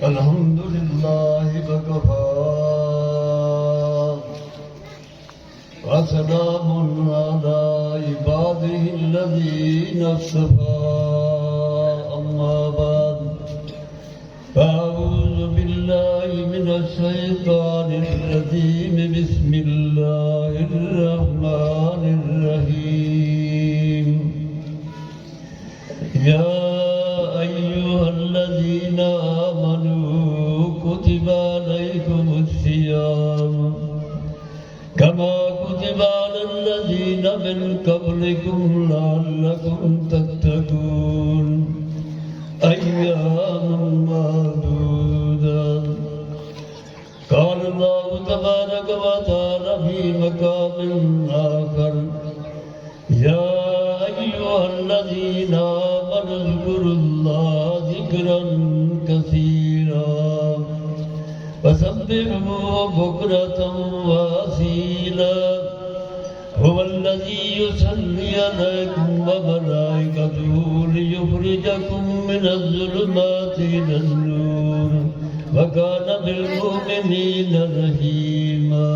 الحمد لله وكفى وسلام على عباده الذين اصطفى أما بعد أعوذ بالله من الشيطان الرجيم بسم الله الرحمن الرحيم يا أيها الذين آمنوا كتب عليكم الصيام كما كتب على الذين من قبلكم لعلكم تتقون أياما معدودة قال الله تبارك وتعالى في مقام آخر يا أيها الذين آمنوا اذكروا الله ذكرا كثيرا وسبحوه بكرة وأصيلا هو الذي يصلي عليكم وملائكته ليخرجكم من الظلمات إلى النور وكان بالمؤمنين رحيما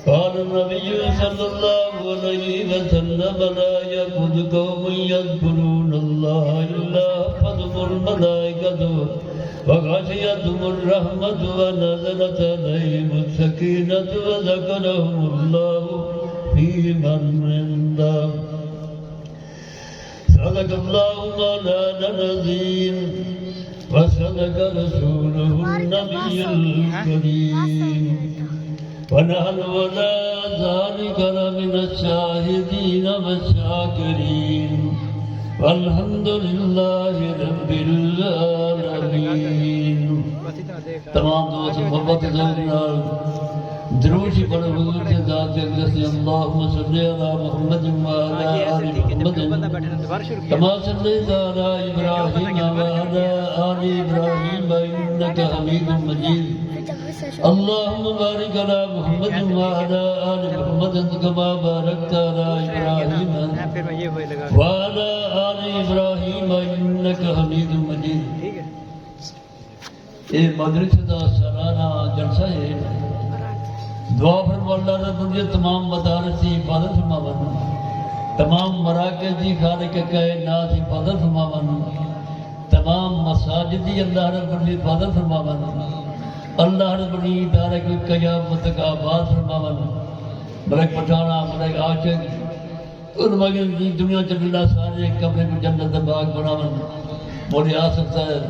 قال النبي صلى الله عليه وسلم لا يكن قوم يذكرون الله إلا حفظهم الملائكة وغشيتهم الرحمة ونزلت عليهم السكينة وذكرهم الله في من عنده صدق الله مولانا العظيم وصدق رسوله النبي الكريم ونحن على ذلك لمن الشاهدين والشاكرين والحمد لله رب العالمين. تمام دوست محبت دروشی پڑھو حضور کے ذات اقدس اللہم صلی علی محمد وعلی آل محمد کما صلیت علی ابراہیم وعلی آل ابراہیم انک حمید مجید اللہم بارک علی محمد وعلی آل محمد کما بارکت علی ابراہیم وعلی آل ابراہیم انک حمید مجید. یہ مدرسہ دا سالانہ جلسہ ہے. دعا فرما اللہ رب العزت تمام مدارس کی حفاظت فرماون، تمام مراکز کی خالق کائنات حفاظت فرماون، تمام مساجد کی اللہ رب العزت حفاظت فرماون، اللہ رب العزت دارک قیامت کا آباد فرماون. ملک پٹھانا ملک عاشق ان مگن کی دنیا چل اللہ سارے قبر کو جنت باغ بناون. مولی آصف صاحب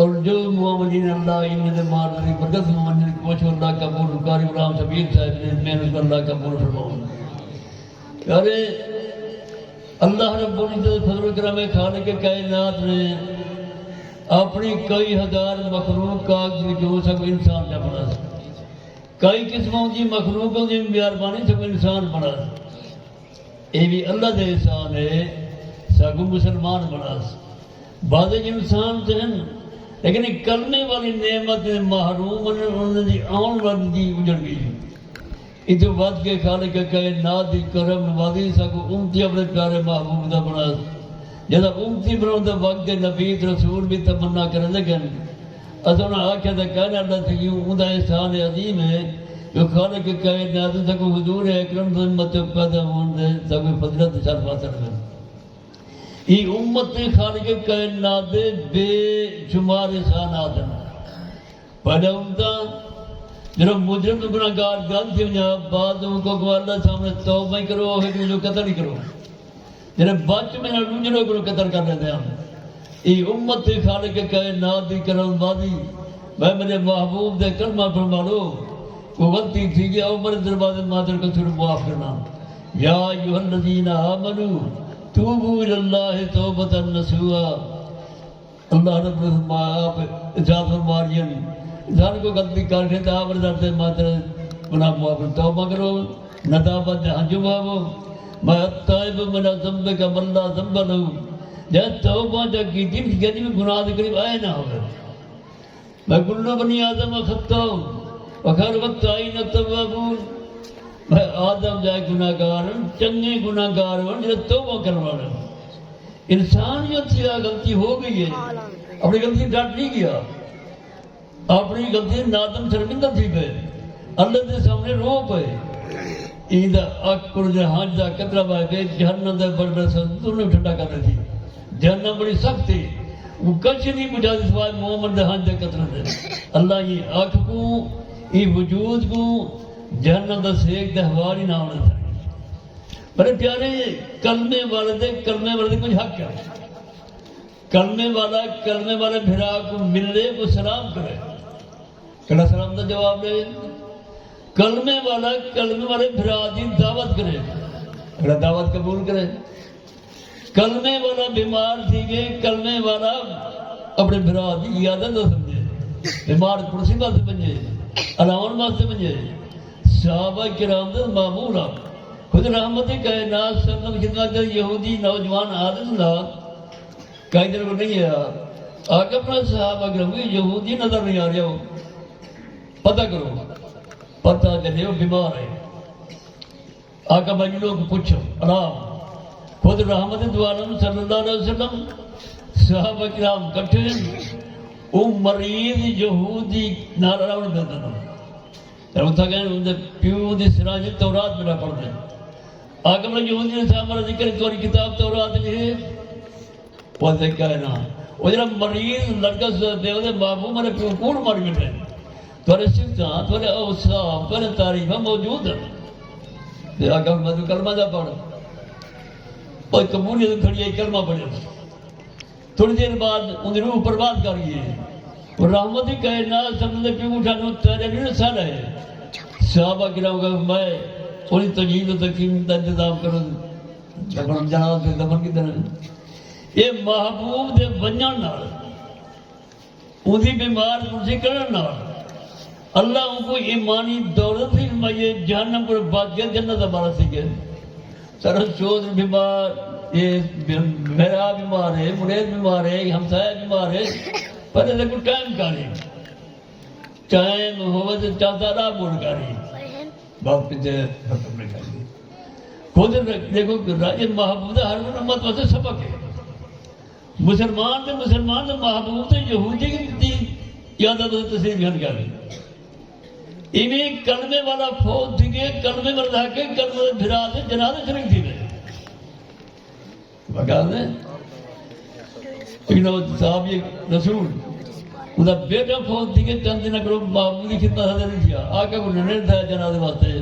اور جو معاملین اللہ انہیں مارلی برکت منجل کوچ اللہ قبول قاری غلام شبیر صاحب نے محنت اللہ قبول فرماؤں. یارے اللہ رب العزت فضل و کرم خالق کائنات نے اپنی کئی ہزار مخلوق کا جو سب انسان نے بنا کئی قسموں کی مخلوقوں کی مہربانی سب انسان بنا. یہ بھی اللہ دے احسان ہے سگو مسلمان بنا. بعض انسان سے لیکن کلمے والی نعمت محروم انہوں نے آن والی دی اجڑ گئی. اتو بات کے خالق کائنات دی کرم وادی سکو امتی اپنے پیارے محبوب دا بنا. جدا امتی بناؤں دا وقت نبی رسول بھی تمنا کرنے لگن اسونا آکھا دا کہنا اللہ سے یوں اندہ احسان عظیم ہے جو خالق کائنات سکو حضور اکرم سے امت پیدا ہونے سکو فضلت شرف حاصل کرنے. یہ امت خالق کائنات بے شمار احسانات ہیں. پہلے امتا جب مجرم گناہگار غلطی ہو جائے بعضوں کو اللہ سامنے توبہ کرو ہے جو قتل ہی کرو. جب بچ میں نہ لوجنوں کو قتل کر لیتے ہیں. یہ امت خالق کائنات دی کرم وادی میں میرے محبوب دے کلمہ فرما لو وہ غلطی تھی کہ عمر دروازے مادر کو صرف معاف کرنا. یا ایھا الذین آمنوا توبوا الاللہ توبتا نصوحا. اللہ رب آپ اجازت فرمائیں انسان کو غلطی کر کے آپ رضا ماتر گناہ معاف توبہ کرو ندامت ہنجو بابو میں التائب من الذنب کا من لا ذنب له. جب توبہ جب کی دن یعنی میں گناہ کے قریب آئے نہ ہوگا. میں کل بنی آدم خطا وخیر وقت آئی نہ توابون. میں آدم جائے گناہگار چنگے گناہگار جو توبہ کروانا. انسانیت سے غلطی ہو گئی ہے اپنی غلطی ڈٹ نہیں کیا، اپنی غلطی نادم شرمندہ تھی پہ، اللہ کے سامنے رو پے، ایندا اکر جہان دا قطرہ پہ کے جہنم دے بڑے سن ٹھنڈا کر رہی تھی، جہنم بڑی سخت تھی، وہ کچھ نہیں بجھا دی سوائے مومن دے ہاتھ دے قطرہ دے۔ اللہ یہ آنکھ کو، یہ وجود کو جہنم دا سیک دے ہوا نہیں نہ ہونا تھا۔ بڑے پیارے کلمے والے کچھ حق ہے، کلمے والے بھرا کو ملے کو سلام کرے، کڑا سلام دا جواب دے، کلمے والے بھرا دی دعوت کرے، کڑا دعوت قبول کرے، کلمے والا بیمار تھی گئے، کلمے والا اپنے بھرا دی عیادت نہ سمجھے، بیمار کرسی بات بنجے، علاون بات بنجے، صحابہ کرام دا معمول آپ خود رحمت کائنات سرمت خدمت یہودی نوجوان عالم اللہ کئی دن کو نہیں ہے آقا اپنا صحابہ کرام کو یہودی نظر نہیں آ رہا ہو، پتہ کرو، پتہ چلے ہو بیمار ہے، آقا مجلوں کو پوچھو آرام، خود رحمت دوالم صلی اللہ علیہ وسلم صحابہ کرام کٹھے وہ مریض یہودی ناراؤن دیتا تھا تھا کہ ان پیو دی سراج تورات میرا پڑھ دیں آقا میں یہودی نے صاحب ہمارا ذکر توری کتاب تورات لئے وہ ذکر ہے نا وہ جنہا مریض لڑکا دے دے بابو میرے پیو کون مر گئے تورے سکتاں تورے اوصاف تورے تعریفہ موجود ہے دے آقا میں تو کلمہ جا پڑھ اور قبولیت کھڑی ہے کلمہ پڑھے تھوڑی دیر بعد ان روح پر بات کر گئی اور رحمتی کائنات سب نے پیو اٹھانو تیرے نہیں سال ہے صحابہ کرام کا میں تھوڑی تجہیز و تقسیم کا انتظام کروں جناب سے دفن کی طرح یہ محبوب دے ونجن نال اندھی بیمار کرسی کرن نال اللہ ان کو ایمانی دولت ہی میں جہنم پر بات گیا جنت ہمارا سکے سرس چودر بیمار یہ میرا بیمار ہے مرید بیمار ہے ہمسایہ بیمار ہے پر اسے کو ٹائم کاری ٹائم ہوئے تو چاہتا رہا بول کاری باپ پیچھے ختم نہیں کری خود دیکھو یہ محبوب ہر امت واسطے سبق ہے مسلمان تو محبوب تو یہودی کی یادہ تو تصویر گھن کر رہی انہیں کلمے والا فوج تھی گئے کلمے والا کے کلمے بھرا سے جنازے شریک تھی گئے بگا دیں لیکن صاحب یہ رسول انہا بیٹا فوت تھی کہ چند دن اگر محبوب کی خدمت حضر نہیں کیا آقا کو ننیر تھا جنازے واسطے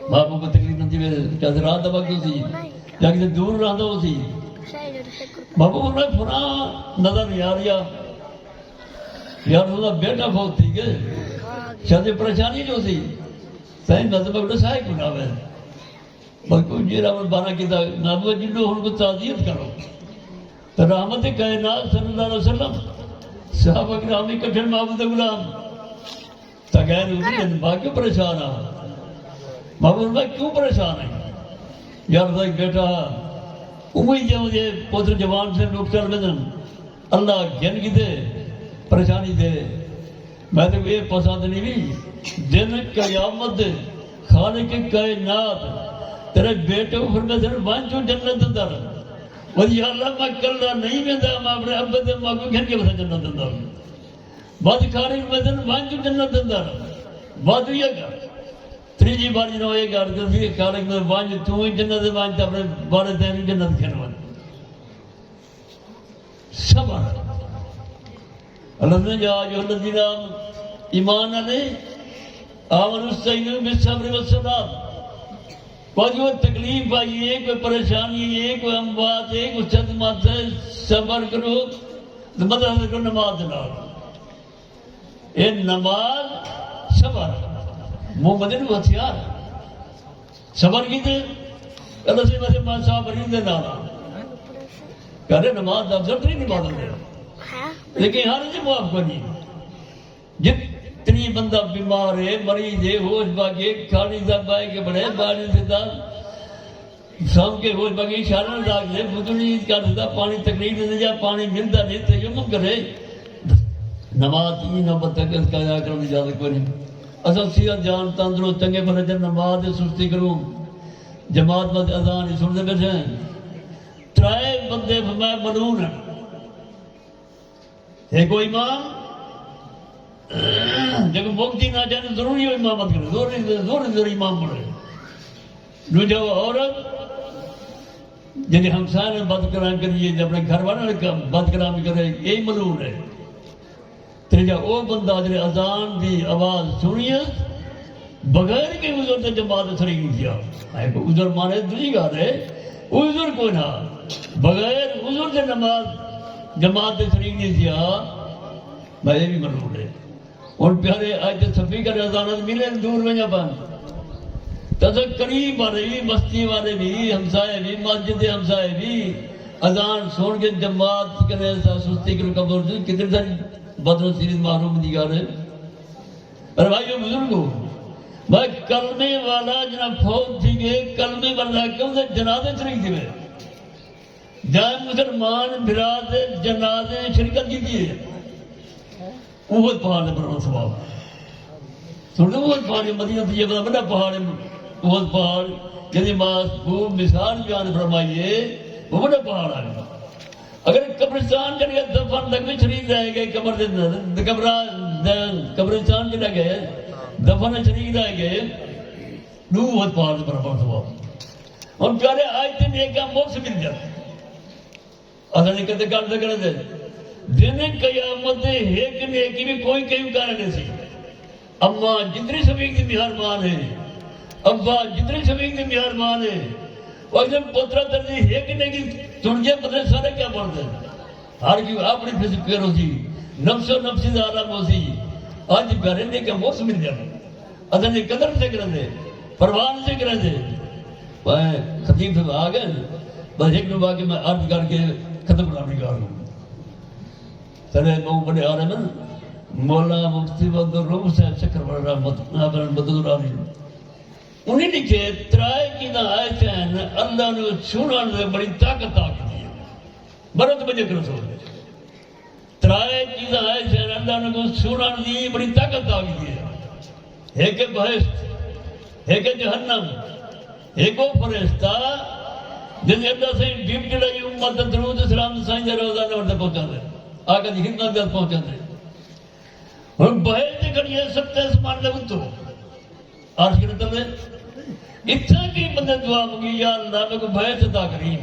محبوب کو تکلیف نہیں تھی چاہتے رات دبک دو تھی یا کسی دور رہا ہو تھی محبوب نے فنا نظر نہیں آ رہا یا رسول اللہ بیٹا فوت تھی کہ شاید پریشانی جو تھی صحیح نظر میں سائے کو نام ہے بلکہ جیرہ میں بانا کی تھا نابو جنہوں ان کو تعزیت کرو تو رحمت کائنات صلی اللہ علیہ وسلم صحابہ کرامی کٹھن محبوب غلام تغیر ہوئی نے ماں کیوں پریشان آ محبوب میں کیوں پریشان ہے یا رضا ایک بیٹا امید ہے مجھے پوتر جوان سے لوگ چل بدن اللہ گھن کی دے پریشانی دے میں تو یہ پسند نہیں بھی دن قیامت دے خالق کائنات تیرے بیٹے کو فرمائے تیرے وانچو جنت اندر اور یا اللہ میں کلہ نہیں میں دا میں اپنے ابے دے ماں کو گھن کے بسا جنت اندر بعد خالق میں دن وانچو جنت اندر بعد یہ کر تریجی بار جنہوں یہ کر کہ خالق میں وانچو تو ہی جنت وانچتا اپنے بارے دین جنت کھن وانچ صبر اللہ نے جا جو اللہ دینا ایمان علیہ آمن السینہ بالصبر والصلاۃ کوئی تکلیف آئی ہے کوئی پریشانی ہے کوئی اموات ہے کوئی صدمات ہے صبر کرو مدد کرو نماز نہ یہ نماز صبر محمد کو ہتھیار صبر کی تھے اللہ سے ویسے ماں صاحب رہی دے نانا کہہ رہے نماز افضل تری نماز دے لیکن ہر جی معاف کرنی جتنی بندہ بیمار ہے مریض ہے ہوش باقی کھانی دا بائے کے بڑے بارے سے دا سام کے ہوش باقی اشارہ لاگ دے بدنی کر دیتا پانی تکلیف دے جا پانی ملتا نہیں تیمم کرے نماز ہی نمبر تک اس کا جا کرنے اجازت کوئی نہیں اصل صحت جان تندرو چنگے بھلے جن نماز سستی کروں جماعت میں اذان سنتے بیٹھے ہیں ترائے بندے فرمائے ملعون ہیں ایک وہ امام جب مفتی نہ جانے ضروری ہو امامت کرے، ضروری امام بڑھے. دوجا وہ عورت جنہیں ہمسائے نے بد کلام کریے، جب اپنے گھر والوں نے بد کلام کرے، یہی ملعون ہے. تیجا وہ بندہ جنہیں اذان دی آواز سنیے بغیر کے عذر سے جماعت شریک نہیں کیا. عذر مانے دوسری گال ہے، عذر کوئی نہ، بغیر عذر سے نماز جماعت شریک نہیں کیا، میں بھی ملعون ہے. اور پیارے آج صفی کا اذانت ملے دور میں جبان تذک قریب والے بھی، بستی والے بھی، ہمسائے بھی، مسجد ہمسائے بھی اذان سن کے جماعت کرے سستی کر کمزور کتنے ساری بدر سیریز معلوم دی گا رہے. اور بھائیو بزرگو، بھائی کلمے والا جناب فوت تھی گئے، کلمے والا کیوں سے جنازے شریک تھی گئے، جائے مسلمان بھرا سے جنازے شرکت کی دیئے. اوہد پہاڑ نے بڑا سواب سنو، اوہد پہاڑ مدینہ سے یہ بڑا پہاڑ ہے. اوہد پہاڑ جنہی خوب مثال بیان فرمائیے، وہ بڑا پہاڑ ہے. اگر قبرستان چلے گئے دفن تک بھی شریک رہ گئے، قبرستان چلے گئے دفن شریک رہ گئے، اوہد پہاڑ نے بڑا سواب. اور پیارے آج دن ایک موقع مل جاتے اصل نہیں کہتے کال سے کرتے دن قیامت ایک نیکی بھی کوئی کہیں کہنا نہیں سی. اما جتنی سبیق دی مہربان ہے، ابا جتنی سبیق دی مہربان ہے، اور جب پترہ تردی ایک نیکی تنجے بدلے سارے کیا پڑھتے ہیں. ہر کی اپنی فکر ہو سی، نفس و نفسی دا عالم ہو سی. آج پیارے نیکی موقع مل جاتے اصل نہیں قدر سے کرتے، پروان سے کرتے. خطیب صاحب آ گئے، بس ایک دو باقی میں عرض کر کے ختم کرنے کا ہوں. سرے بہو بڑے عالم مولا مفتی وقت روم صاحب شکر بڑھ رحمت بدل عالی انہیں لکھے ترائے کی نہ آئے چین اللہ نے چھوڑان سے بڑی طاقت آ کی ہے. برت بجے کرو سو ترائے کی نہ آئے چین اللہ نے چھوڑان دی بڑی طاقت آ کی ہے. ایک بہشت، ایک جہنم، ایک وہ فرشتہ جن اللہ سے ڈیپ جڑائی امت درود اسلام سائیں دے روزانہ ورتے پہنچا دے آقا دی خدمت دے پہنچا دے. اور بہت کڑیے سب اسمان لے تو عرض کرتا ہے اتنا کی بندے دعا مگی یا اللہ میں کو بہت عطا کری،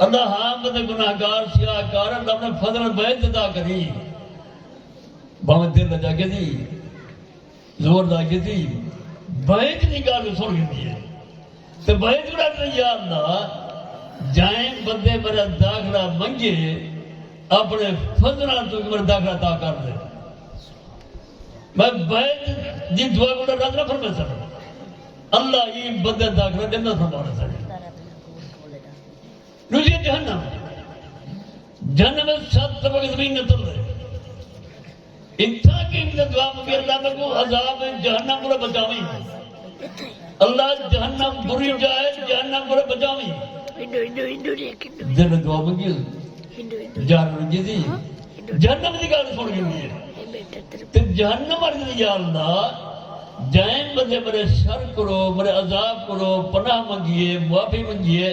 اللہ ہاں بندے گناہگار سیاہکار اللہ نے فضل بہت عطا کری. باہم دل لجا کے دی زور دا کے دی بہت نگاہ سن کے دی ہے تو بہت گناہ یا اللہ جائیں بندے میرا داخلہ منگے اپنے فضلہ تو میرا داخلہ عطا کر دے. میں بہت جی دعا کو رات نہ فرمائے سر اللہ یہ بندے داخلہ جنت فرمانا سر. دوسری جہنم، جہنم میں 7 طبقے زمین نتل رہے. اتنا کہ دعا مگی اللہ میں کو عذاب جہنم کو بچاویں، اللہ جہنم بری جائے جہنم کو بچاویں. جنت دعا مگی جہنم کی دی جہنم کی گال سن گئی ہے تو جہنم عرض یا اللہ جائیں بندے میرے شر کرو، میرے عذاب کرو، پناہ منگیے، معافی منگیے،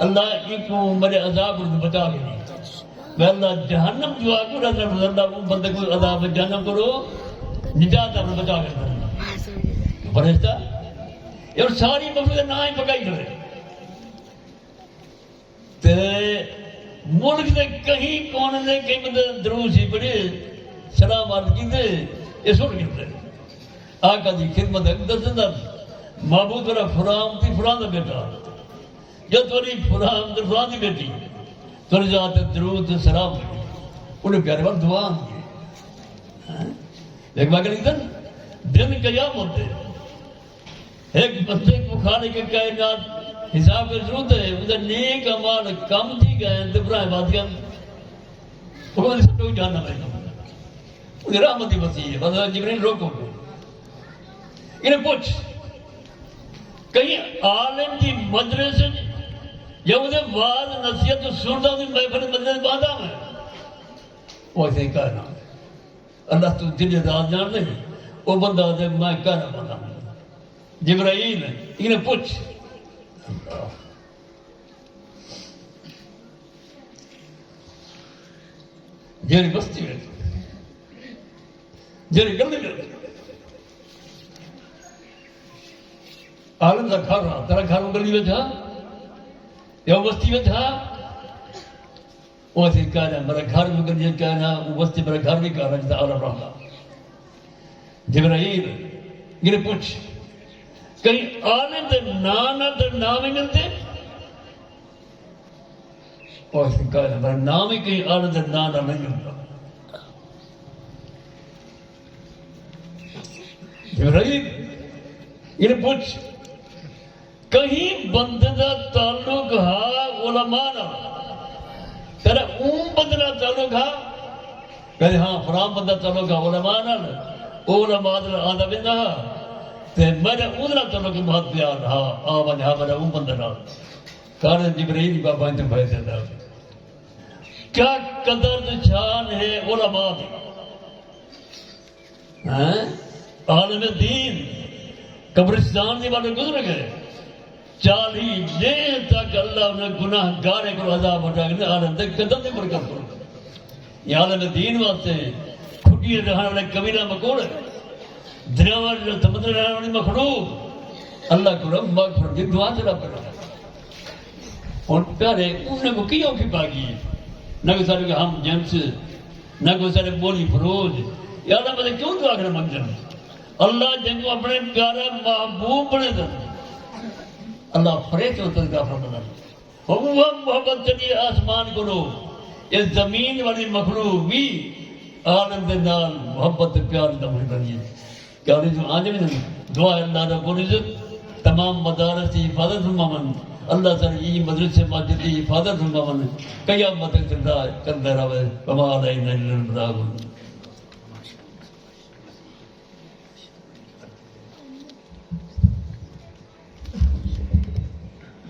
اللہ کو میرے عذاب کو بچا کے دی. میں اللہ جہنم دعا کو اللہ بندے کو عذاب جہنم کرو نجات اپنے بچا کے دی. فرشتہ یہ ساری مفید نہ ہی پکائی کرے تے ملک دے کہیں کونے دے کہیں بندے دروس ہی پڑے سلام عرض کی دے یہ سن گئے آقا دی خدمت اقدس اندر معبود تیرا فرام تھی فرام دا بیٹا یا توری فرام تھی فرام دی بیٹی توری ذات درود سلام انہیں پیارے وقت دعا آنگی. ایک باقی لکھتا دن قیامت ہے ایک بندے کو کھانے کے کائنات حساب کے ضرورت ہے اسے نیک عمال کم تھی گئے دبرائے بادیاں وہ سب لوگ جاننا پڑے گا انہیں رحمتی وسیع ہے بس جبرائیل روکو گے انہیں پوچھ کہیں عالم دی مدرسے یا انہیں واضح نصیحت سنتا ہوں محفل مدرسے باندھا میں وہ ایسے ہی کہنا اللہ تو دل ذات جان نہیں وہ بندہ دے میں کہنا باندھا ہوں جبرائیل انہیں پوچھ جیڑی بستی میں جیڑی گلی میں عالم کا گھر رہا تیرا گھر وہ گلی میں تھا یا وہ بستی میں تھا وہ ایسے کہنا میرا گھر میں گلی میں کہنا وہ بستی میرا گھر نہیں کہنا جیسا عالم رہا جبرائیل یہ پوچھ کہیں عالم دے نام ہی ملتے اور ایسے کہنا میرا نام ہی کہیں عالم دے نام نہیں ملتا جبرائیل یہ پوچھ کہیں بندے دا تعلق ہا علماء نہ تیرا بندے دا تعلق ہا کہتے ہاں فرام بندہ تعلق ہا علماء نہ علماء دا آدھا بندہ ہا تے میرا ادھر تعلق بہت پیار ہا آبا جہاں میرا بندہ نہ کہنے جبرائیل بابا انتے بھائی دیتا کیا قدر شان ہے علماء دی عالم دین قبرستان دی والے گزر گئے 40 دن تک اللہ انہیں گناہ گارے کو عذاب اٹھا عالم دے قدم دے برکت کرو یہ عالم دین واسطے کھٹی رہنے والے قبیلہ مکوڑے دریاوار جو سمندر رہنے والی مخلوق اللہ کو رب مغفرت کی دعا چلا پڑا اور پیارے انہیں کو کیوں کی باقی ہے نہ کوئی سارے ہم جنس نہ کوئی سارے بولی فروز یا اللہ مجھے کیوں دعا کرنا منگجن اللہ جن کو اپنے پیارے محبوب بنے دن اللہ فریق ہوتا ہے کافر بنا ہوا محبت چلی آسمان کو لو اس زمین والی مخلوق بھی عالم دے نال محبت پیار دم ہی بنی ہے کیا جو آنے میں دعا ہے اللہ رب العزت تمام مدارس کی حفاظت فرماون اللہ سر یہ مدرسے مسجد کی حفاظت فرماون قیامت تک زندہ کردہ رہے وما علینا الا البلاغ